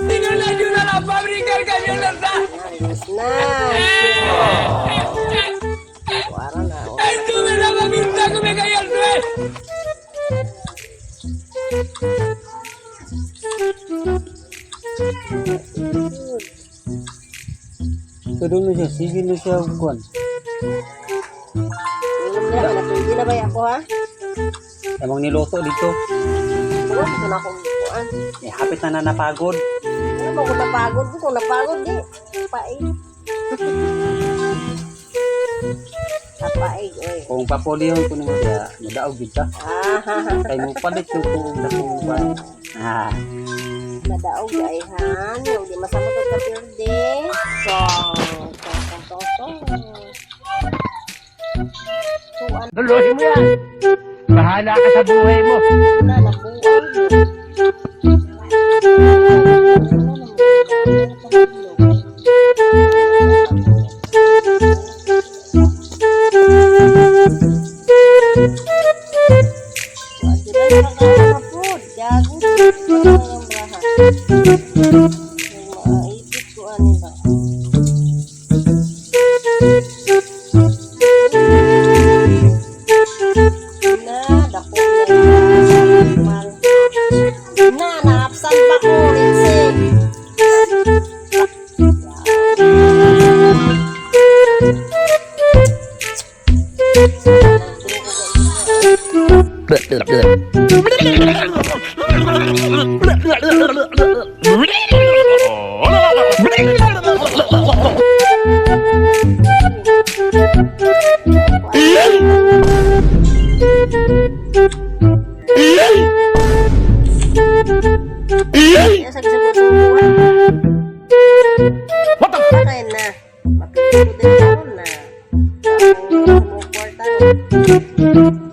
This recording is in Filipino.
Tinggal lagi na lang pabrikan kami lasa. Itu na maminta ko may kayal to eh. Tudong na siya, sige na siya kuwan. Hindi na ba ako ha? Emang niluto dito. Wala ko na akong bukuan. Eh, hapit na napagod. Ano ba kung napagod? Kung napagod, di. Paig. Paig, oy. Kung papulihon ko naman siya, nadaog din ka. Kaya mo palit yung tuog na kung ba. Nadaog ay han. Yung di masama ko sa pirde. Lulusin mo yan. Bahala ka sa buhay mo. Na, nabuang. What the fuck? Kaya na. Mapili ko din ako na. Ang importante.